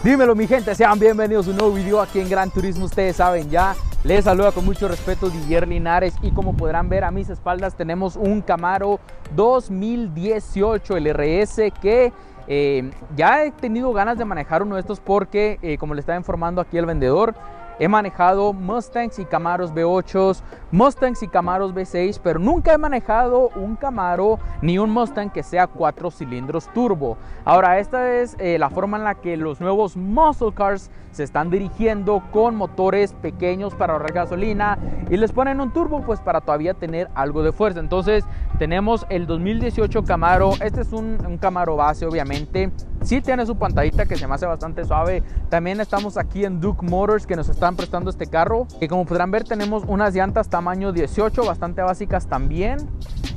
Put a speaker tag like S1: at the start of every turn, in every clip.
S1: Dímelo mi gente, sean bienvenidos a un nuevo video aquí en Gran Turismo. Ustedes saben ya, les saluda con mucho respeto Didier Linares. Y como podrán ver a mis espaldas tenemos un Camaro 2018, el RS, que ya he tenido ganas de manejar uno de estos porque como le estaba informando aquí el vendedor, he manejado Mustangs y Camaros V8, Mustangs y Camaros V6, pero nunca he manejado un Camaro ni un Mustang que sea 4 cilindros turbo. Ahora, esta es la forma en la que los nuevos muscle cars se están dirigiendo, con motores pequeños para ahorrar gasolina y les ponen un turbo pues para todavía tener algo de fuerza. Entonces tenemos el 2018 Camaro. Este es un Camaro base, obviamente. Sí tiene su pantallita que se me hace bastante suave. También estamos aquí en Duke Motors, que nos están prestando este carro. Y como podrán ver tenemos unas llantas tamaño 18, bastante básicas también.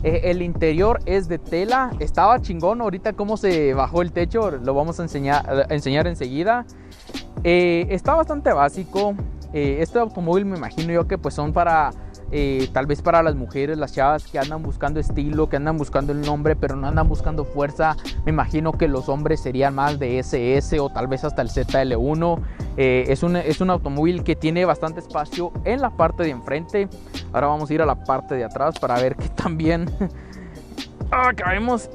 S1: El interior es de tela. Estaba chingón ahorita cómo se bajó el techo. Lo vamos a enseñar enseguida. Está bastante básico. Este automóvil me imagino yo que pues son para... tal vez para las mujeres, las chavas que andan buscando estilo, que andan buscando el nombre, pero no andan buscando fuerza. Me imagino que los hombres serían más de SS o tal vez hasta el ZL1. Es un automóvil que tiene bastante espacio en la parte de enfrente. Ahora vamos a ir a la parte de atrás para ver que también caemos.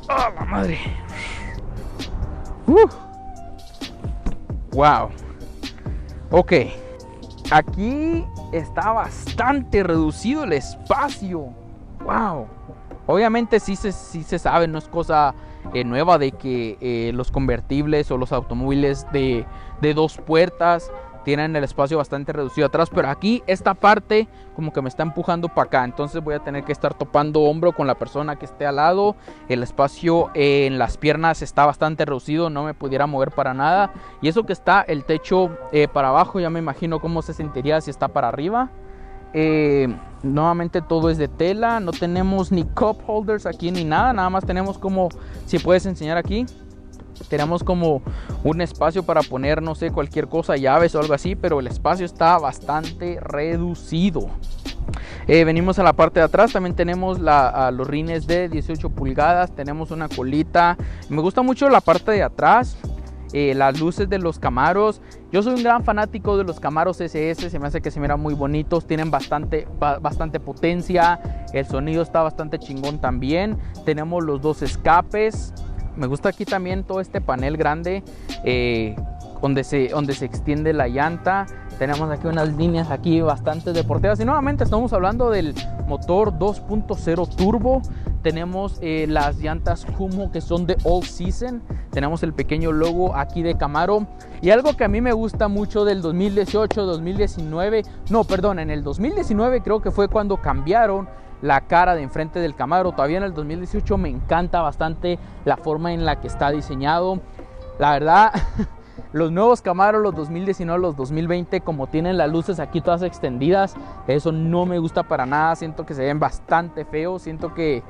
S1: La madre! Wow. Ok, aquí está bastante reducido el espacio. Wow. Obviamente sí se sabe, no es cosa nueva de que los convertibles o los automóviles de dos puertas tienen el espacio bastante reducido atrás, pero aquí esta parte como que me está empujando para acá, entonces voy a tener que estar topando hombro con la persona que esté al lado. El espacio en las piernas está bastante reducido, no me pudiera mover para nada, y eso que está el techo para abajo, ya me imagino cómo se sentiría si está para arriba. Nuevamente todo es de tela, no tenemos ni cup holders aquí ni nada, nada más tenemos como, si puedes enseñar aquí, tenemos como un espacio para poner, no sé, cualquier cosa, llaves o algo así, pero el espacio está bastante reducido. Venimos a la parte de atrás, también tenemos los rines de 18 pulgadas, tenemos una colita. Me gusta mucho la parte de atrás, las luces de los Camaros. Yo soy un gran fanático de los Camaros SS, se me hace que se miran muy bonitos, tienen bastante potencia, el sonido está bastante chingón también. Tenemos los dos escapes. Me gusta aquí también todo este panel grande donde se extiende la llanta. Tenemos aquí unas líneas aquí bastante deportivas. Y nuevamente estamos hablando del motor 2.0 turbo. Tenemos las llantas Kumho que son de All Season. Tenemos el pequeño logo aquí de Camaro. Y algo que a mí me gusta mucho del 2018, 2019. No, perdón, en el 2019 creo que fue cuando cambiaron la cara de enfrente del Camaro. Todavía en el 2018 me encanta bastante la forma en la que está diseñado. La verdad, los nuevos Camaros, los 2019, los 2020, como tienen las luces aquí todas extendidas, eso no me gusta para nada. Siento que se ven bastante feos. Siento que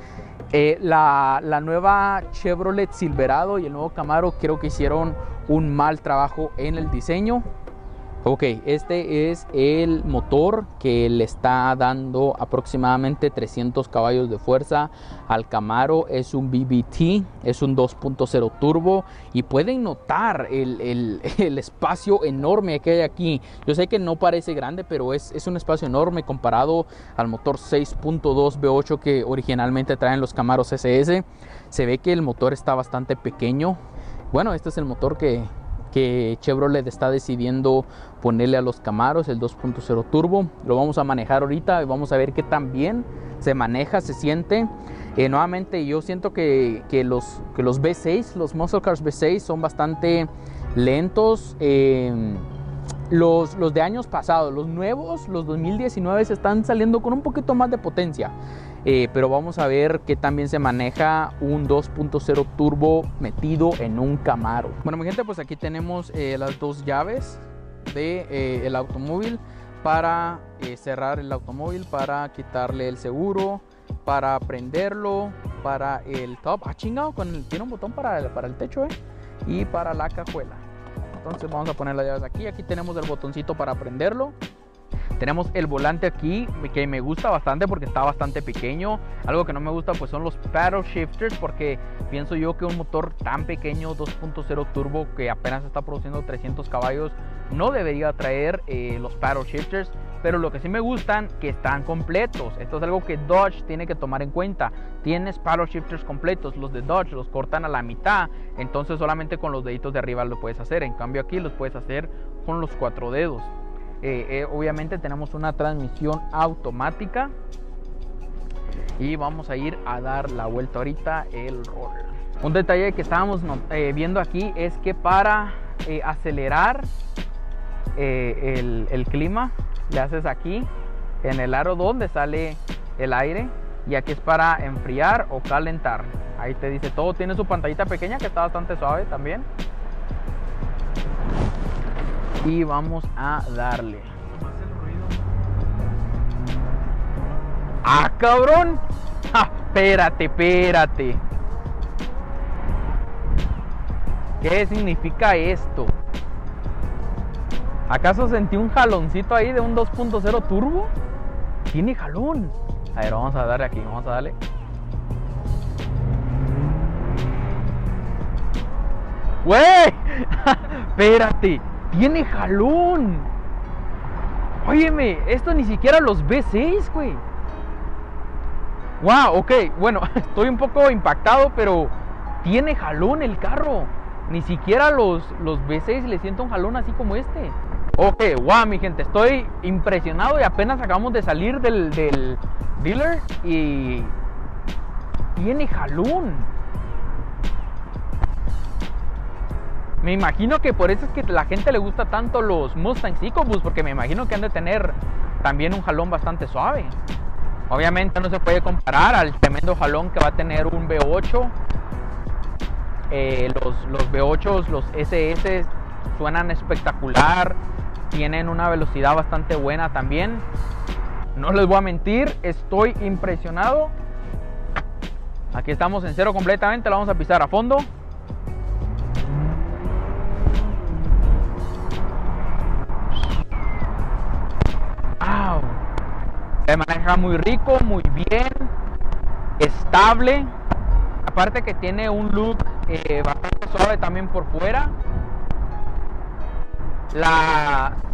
S1: la nueva Chevrolet Silverado y el nuevo Camaro creo que hicieron un mal trabajo en el diseño. Ok, este es el motor que le está dando aproximadamente 300 caballos de fuerza al Camaro. Es un BBT, es un 2.0 turbo y pueden notar el espacio enorme que hay aquí. Yo sé que no parece grande, pero es un espacio enorme comparado al motor 6.2 V8 que originalmente traen los Camaros SS. Se ve que el motor está bastante pequeño. Bueno, este es el motor que Chevrolet está decidiendo ponerle a los Camaros, el 2.0 turbo. Lo vamos a manejar ahorita y vamos a ver qué tan bien se maneja, se siente. Nuevamente yo siento que los V6, los Muscle Cars V6 son bastante lentos. Los de años pasados, los nuevos, los 2019 se están saliendo con un poquito más de potencia. Pero vamos a ver qué también se maneja un 2.0 turbo metido en un Camaro. Bueno, mi gente, pues aquí tenemos las dos llaves del automóvil para cerrar el automóvil, para quitarle el seguro, para prenderlo, para el top. Chingado, tiene un botón para el techo y para la cajuela. Entonces vamos a poner las llaves aquí. Aquí tenemos el botoncito para prenderlo. Tenemos el volante aquí, que me gusta bastante porque está bastante pequeño. Algo que no me gusta pues son los paddle shifters, porque pienso yo que un motor tan pequeño, 2.0 turbo, que apenas está produciendo 300 caballos, no debería traer los paddle shifters. Pero lo que sí me gustan, que están completos. Esto es algo que Dodge tiene que tomar en cuenta. Tienes paddle shifters completos. Los de Dodge los cortan a la mitad, entonces solamente con los deditos de arriba lo puedes hacer. En cambio aquí los puedes hacer con los 4 dedos. Obviamente tenemos una transmisión automática. Y vamos a ir a dar la vuelta ahorita el roller. Un detalle que estábamos viendo aquí es que para acelerar el clima, le haces aquí en el aro donde sale el aire, y aquí es para enfriar o calentar. Ahí te dice todo. Tiene su pantallita pequeña que está bastante suave también. Y vamos a darle. ¡Ah, cabrón! ¡Ja! Espérate. ¿Qué significa esto? ¿Acaso sentí un jaloncito ahí de un 2.0 turbo? Tiene jalón. A ver, vamos a darle aquí, vamos a darle. ¡Güey! Espérate, tiene jalón. Óyeme, esto ni siquiera los V6, güey. Wow, ok, bueno, estoy un poco impactado, pero tiene jalón el carro. Ni siquiera los V6 le siento un jalón así como este. Ok, wow, mi gente, estoy impresionado y apenas acabamos de salir del dealer y tiene jalón. Me imagino que por eso es que a la gente le gusta tanto los Mustang EcoBoost, porque me imagino que han de tener también un jalón bastante suave. Obviamente no se puede comparar al tremendo jalón que va a tener un V8. Los V8, los SS suenan espectacular, tienen una velocidad bastante buena también. No les voy a mentir, estoy impresionado. Aquí estamos en cero completamente, la vamos a pisar a fondo. Wow. Se maneja muy rico, muy bien, estable. Aparte que tiene un look bastante suave también por fuera.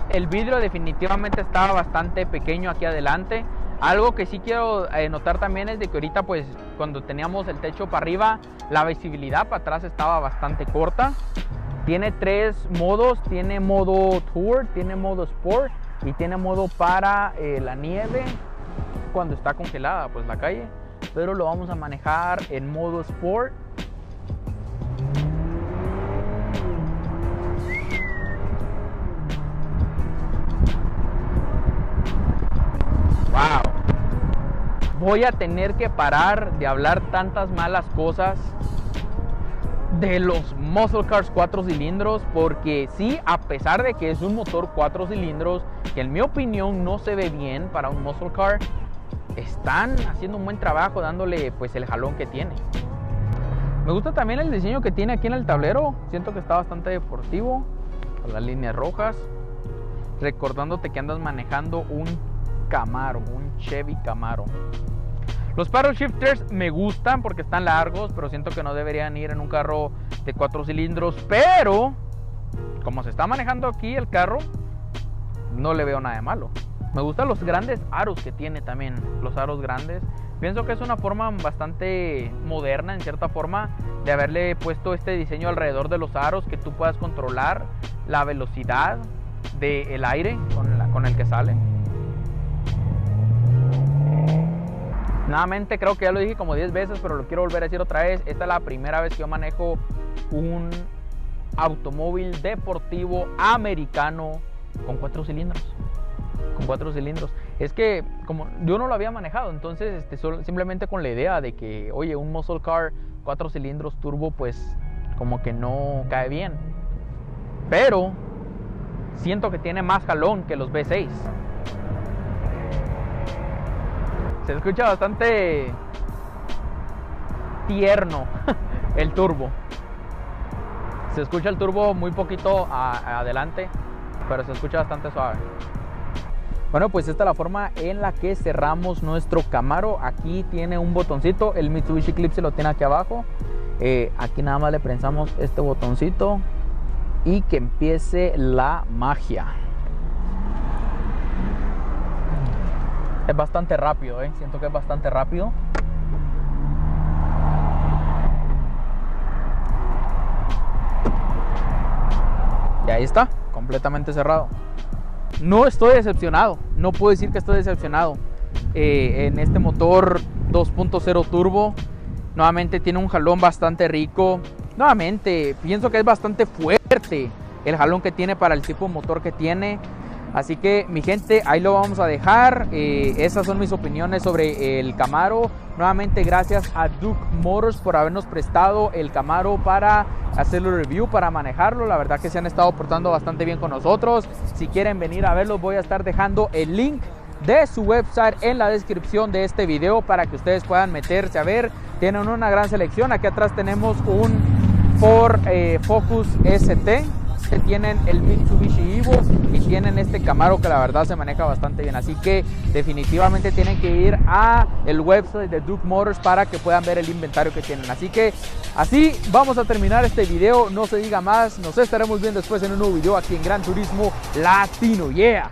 S1: El vidrio definitivamente estaba bastante pequeño aquí adelante. Algo que sí quiero notar también es de que ahorita pues cuando teníamos el techo para arriba, la visibilidad para atrás estaba bastante corta. Tiene 3 modos, tiene modo Tour, tiene modo Sport y tiene modo para la nieve cuando está congelada pues la calle. Pero lo vamos a manejar en modo Sport. Wow. Voy a tener que parar de hablar tantas malas cosas de los Muscle Cars 4 cilindros, porque sí, a pesar de que es un motor 4 cilindros que en mi opinión no se ve bien para un Muscle Car, están haciendo un buen trabajo dándole pues el jalón que tiene. Me gusta también el diseño que tiene aquí en el tablero. Siento que está bastante deportivo, con las líneas rojas, recordándote que andas manejando un Camaro, un Chevy Camaro. Los paddle shifters me gustan porque están largos, pero siento que no deberían ir en un carro de 4 cilindros. Pero como se está manejando aquí el carro, no le veo nada de malo. Me gustan los grandes aros que tiene también, los aros grandes. Pienso que es una forma bastante moderna, en cierta forma, de haberle puesto este diseño alrededor de los aros, que tú puedas controlar la velocidad del aire con el que sale. Nuevamente, creo que ya lo dije como 10 veces, pero lo quiero volver a decir otra vez. Esta es la primera vez que yo manejo un automóvil deportivo americano con 4 cilindros. Con 4 cilindros. Es que como yo no lo había manejado, entonces simplemente con la idea de que, oye, un muscle car 4 cilindros turbo, pues como que no cae bien. Pero siento que tiene más jalón que los V6. Se escucha bastante tierno el turbo. Se escucha el turbo muy poquito adelante, pero se escucha bastante suave. Bueno, pues esta es la forma en la que cerramos nuestro Camaro. Aquí tiene un botoncito, el Mitsubishi Eclipse lo tiene aquí abajo. Aquí nada más le prensamos este botoncito y que empiece la magia. Es bastante rápido, siento que es bastante rápido. Y ahí está, completamente cerrado. No estoy decepcionado, no puedo decir que estoy decepcionado. En este motor 2.0 turbo, nuevamente tiene un jalón bastante rico. Nuevamente, pienso que es bastante fuerte el jalón que tiene para el tipo de motor que tiene. Así que, mi gente, ahí lo vamos a dejar. Esas son mis opiniones sobre el Camaro. Nuevamente, gracias a Duke Motors por habernos prestado el Camaro para hacerlo review, para manejarlo. La verdad que se han estado portando bastante bien con nosotros. Si quieren venir a verlos, voy a estar dejando el link de su website en la descripción de este video para que ustedes puedan meterse a ver. Tienen una gran selección. Aquí atrás tenemos un Ford Focus ST. Tienen el Mitsubishi Evo y tienen este Camaro que la verdad se maneja bastante bien. Así que definitivamente tienen que ir a el website de Duke Motors para que puedan ver el inventario que tienen. Así que así vamos a terminar este video. No se diga más. Nos estaremos viendo después en un nuevo video aquí en Gran Turismo Latino. Yeah.